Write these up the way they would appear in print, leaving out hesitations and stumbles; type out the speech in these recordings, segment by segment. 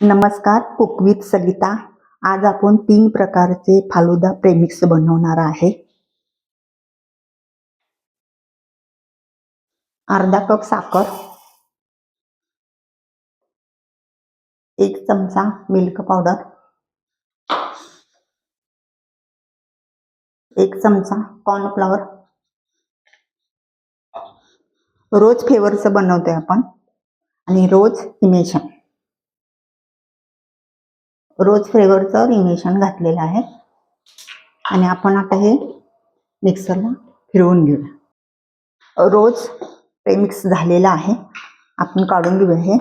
नमस्कार, cook with सलिता. आज आपण 3 प्रकारचे फालुदा प्रेमिक्स बनवणार आहे. अर्धा कप साखर, 1 चमचा मिल्क पावडर, 1 चमचा कॉर्नफ्लॉवर. रोज फ्लेवरचं बनवतोय आपण आणि रोज इमेशन. रोज फ्लेवरचं इमेशन घातलेलं आहे आणि आपण आता हे मिक्सरला फिरवून घेऊया. रोज प्रेमिक्स झालेला आहे, आपण काढून घेऊया. हे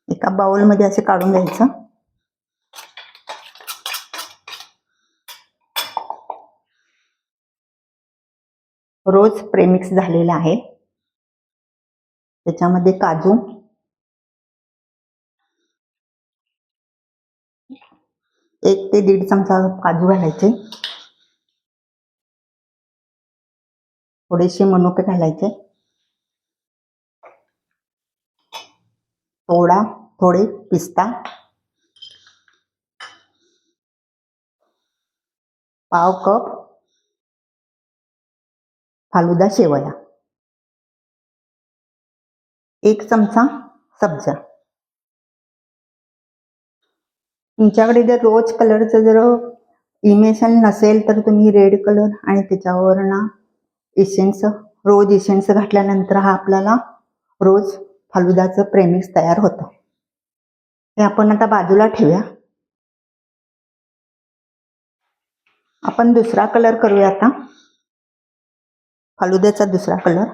एका बाउलमध्ये असे काढून घ्यायचं. रोज प्रेमिक्स झालेला आहे. त्याच्यामध्ये काजू, 1 ते 1.5 चमचा काजू घालायचे, थोडेसे मनुके घालायचे, थोडे पिस्ता, पाव कप फालुदा शेवया, 1 चमचा सब्जा. तुमच्याकडे जर रोज कलरचं जर इमेशन नसेल तर तुम्ही रेड कलर आणि त्याच्यावर ना इसेन्स, रोज इसेन्स घातल्यानंतर हा आपल्याला रोज फालुदाचं प्रेमिक्स तयार होतं. हे आपण आता बाजूला ठेवूया. आपण दुसरा कलर करूया आता. फालुद्याचा दुसरा कलर.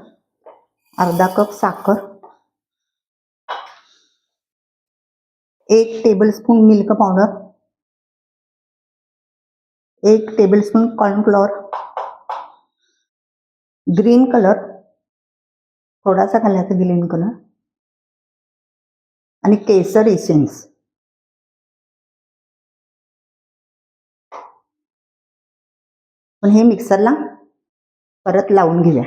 अर्धा कप साखर, 1 tablespoon milk powder, 1 tablespoon cornflour, green colour थोडासा घालायचा, ग्रीन कलर, आणि केसर इसेन्स. पण हे मिक्सरला परत लावून घेऊया.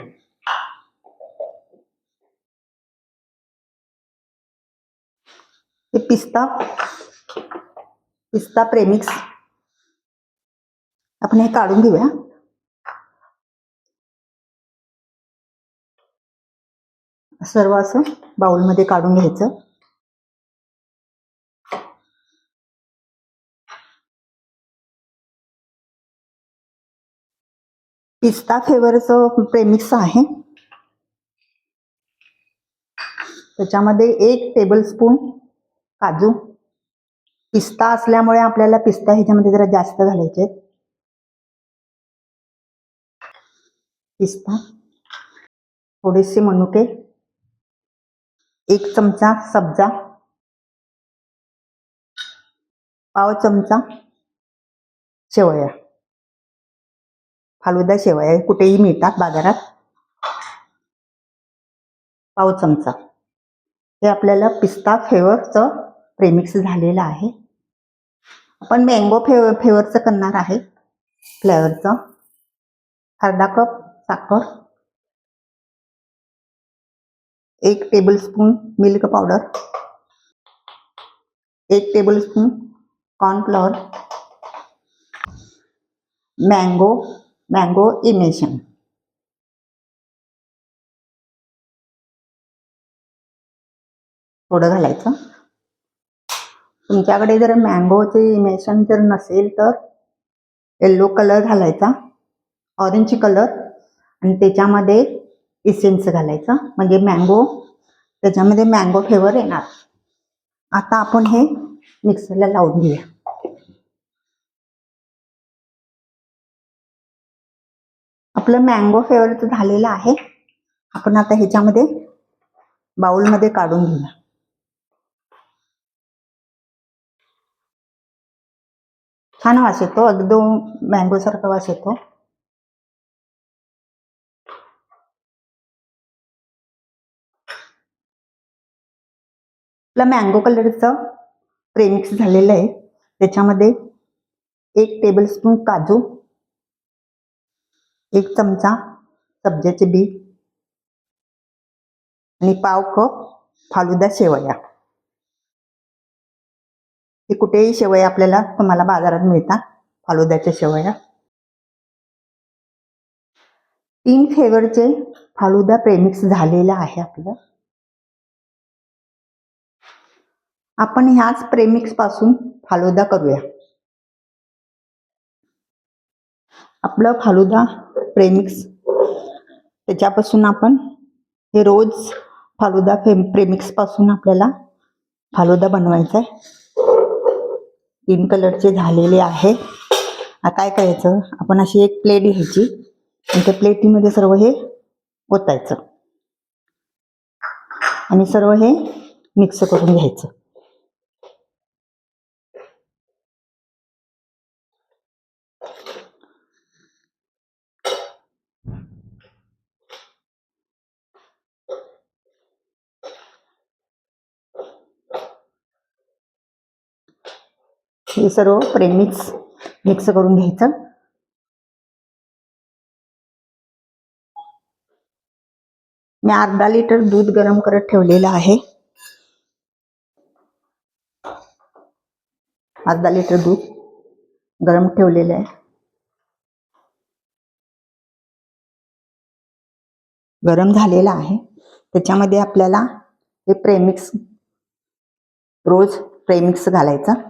हे पिस्ता प्रेमिक्स आपण हे काढून घेऊया. सर्व असं बाउलमध्ये काढून घ्यायचं. पिस्ता फ्लेवरचं प्रेमिक्स आहे. त्याच्यामध्ये 1 टेबलस्पून काजू. पिस्ता असल्यामुळे आपल्याला पिस्ता ह्याच्यामध्ये जरा जास्त घालायचे. पिस्ता, थोडेसे मनुके, 1 चमचा सब्जा, पाव चमचा शेवया. फालुदा शेवया कुठेही मिळतात बाजारात. पाव चमचा. हे आपल्याला पिस्ता फ्लेवरचं प्रेमिक्स झालेलं आहे. आपण मँगो फ्लेवरचं करणार आहे. फ्लेवरचं अर्धा कप साखर, 1 tablespoon milk powder, 1 tablespoon cornflour, mango emulsion. थोडं घालायचं. तुमच्याकडे जर मँगोचे इमेशन जर नसेल तर येल्लो कलर घालायचा, ऑरेंज कलर, आणि त्याच्यामध्ये इसेन्स घालायचा, म्हणजे त्याच्यामध्ये मँगो फ्लेवर येणार. आता आपण हे मिक्सरला लावून घेऊया. आपलं मँगो फ्लेवरचं झालेलं आहे. आपण आता ह्याच्यामध्ये बाउलमध्ये काढून घेऊया. छान वास येतो, एकदम मँगो सारखा वास येतो. आपलं मँगो कलरचं प्रेमिक्स झालेलं आहे. त्याच्यामध्ये 1 टेबलस्पून काजू, 1 चमचा सब्जाचे बी आणि पाव कप फालुदा शेवया. हे कुठेही शेवया आपल्याला तुम्हाला बाजारात मिळतात, फालुद्याच्या शेवया. 3 फ्लेवरचे फालुदा प्रेमिक्स झालेलं आहे आपलं. आपण ह्याच प्रेमिक्स पासून फालुदा करूया. आपलं फालुदा प्रेमिक्स, त्याच्यापासून आपण हे रोज फालुदा प्रेमिक्स पासून आपल्याला फालुदा बनवायचा आहे. 3 कलरचे झालेले आहे. काय करायचं, आपण अशी एक प्लेट घ्यायची आणि त्या प्लेटीमध्ये सर्व हे ओतायचं आणि सर्व हे मिक्स करून घ्यायचं. हे सर्व प्रेमिक्स मिक्स करून घ्यायचं. मी अर्धा लिटर दूध गरम करत ठेवलेलं आहे. अर्धा लिटर दूध गरम ठेवलेलं आहे. गरम झालेलं आहे. त्याच्यामध्ये आपल्याला हे प्रेमिक्स, रोज प्रेमिक्स घालायचा.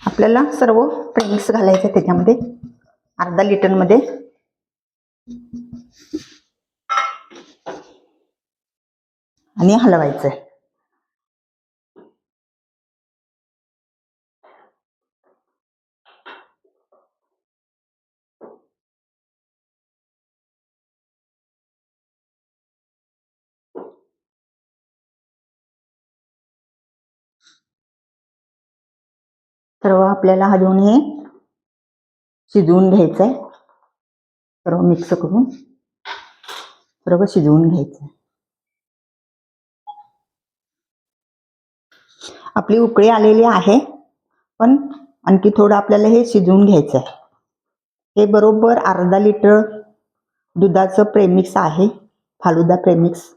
आपल्याला सर्व प्रेमिक्स घालायचं त्याच्यामध्ये अर्धा लिटर मध्ये आणि हलवायचं. सर्व आपल्याला हलवून हे शिजवून घ्यायचंय. सर्व मिक्स करून सर्व शिजवून घ्यायचंय. आपली उकळी आलेली आहे, पण आणखी थोडं आपल्याला हे शिजवून घ्यायचं आहे. हे बरोबर अर्धा लिटर दुधाचं प्रेमिक्स आहे, फालुदा प्रेमिक्स.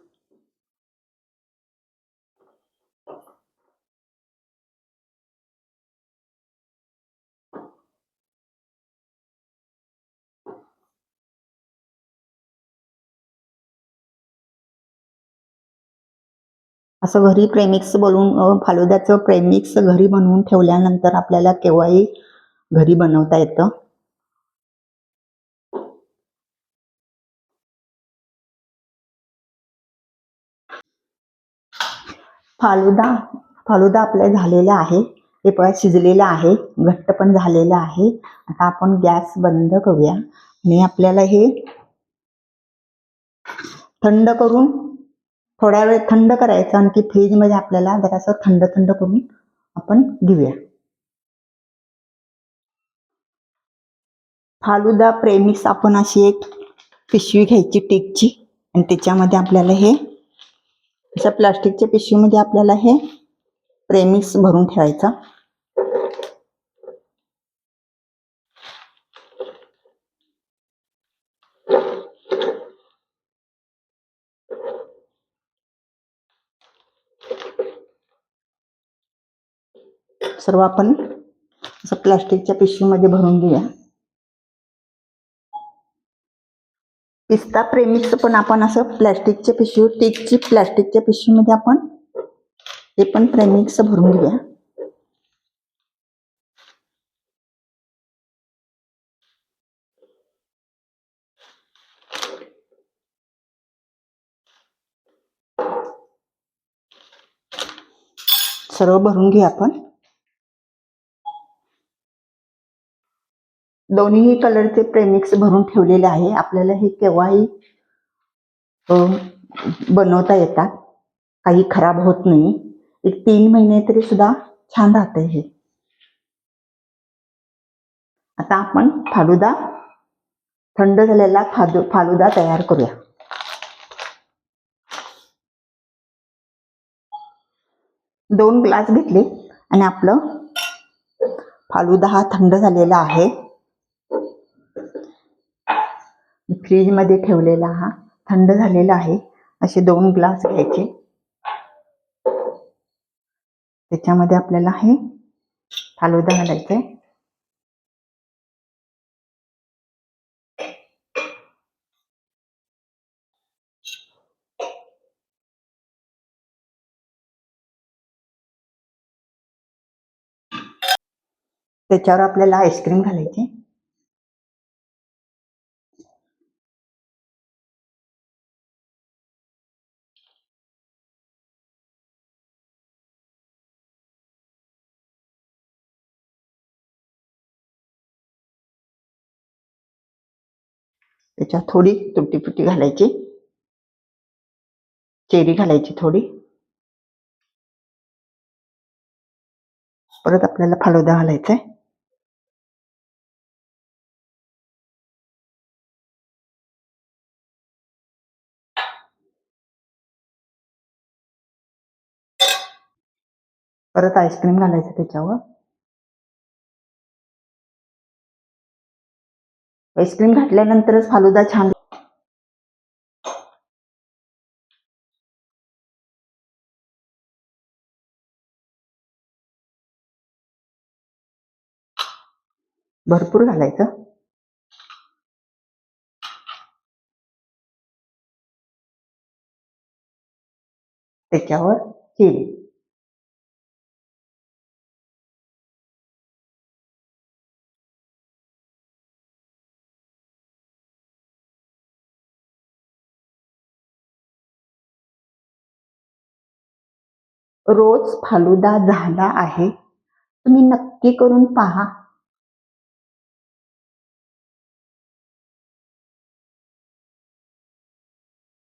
असं घरी प्रेमिक्स बनवून, फालुद्याचं प्रेमिक्स घरी बनवून ठेवल्यानंतर आपल्याला केव्हाही घरी बनवता येतं. फालुदा आपल्या झालेला आहे. हे पण शिजलेलं आहे, घट्ट पण झालेलं आहे. आता आपण गॅस बंद करूया आणि आपल्याला हे थंड करून, थोड्या वेळ थंड करायचं. आणखी फ्रीजमध्ये आपल्याला जरासं थंड करून आपण घेऊया. फालुदा प्रेमिक्स आपण अशी एक पिशवी घ्यायची टिकची आणि त्याच्यामध्ये आपल्याला हे अशा प्लास्टिकच्या पिशवीमध्ये आपल्याला हे प्रेमिक्स भरून ठेवायचं. सर्व आपण असं प्लास्टिकच्या पिशवीमध्ये भरून घेऊया. पिस्ता प्रेमिक्स पण आपण असं प्लास्टिकच्या पिशवी, टिकची प्लास्टिकच्या पिशवीमध्ये आपण ते पण प्रेमिक्स भरून घेऊया. सर्व भरून घेऊया आपण. दोन्ही कलरचे प्रेमिक्स भरून ठेवलेले आहे. आपल्याला हे केव्हाही बनवता येतात, काही खराब होत नाही. एक 3 महिने तरी सुद्धा छान राहते हे. आता आपण फालुदा थंड झालेला फालुदा तयार करूया. दोन ग्लास घेतले आणि आपलं फालुदा हा थंड झालेला आहे. फ्रीज मध्ये ठेवलेला हा थंड झालेला आहे. असे 2 ग्लास घ्यायचे. त्याच्यामध्ये आपल्याला हे फालुदा घालायचंय. त्याच्यावर आपल्याला आईस्क्रीम घालायची. त्याच्यात थोडी तुटी फुटी घालायची. चेरी घालायची थोडी. परत आपल्याला फालुदा घालायचा आहे. परत आईस्क्रीम घालायचं त्याच्यावर. आईस्क्रीम घातल्यानंतरच फालुदा छान. भरपूर घालायचं. त्याच्यावर चेरी. रोज फालुदा झाला आहे. तुम्ही नक्की करून पहा.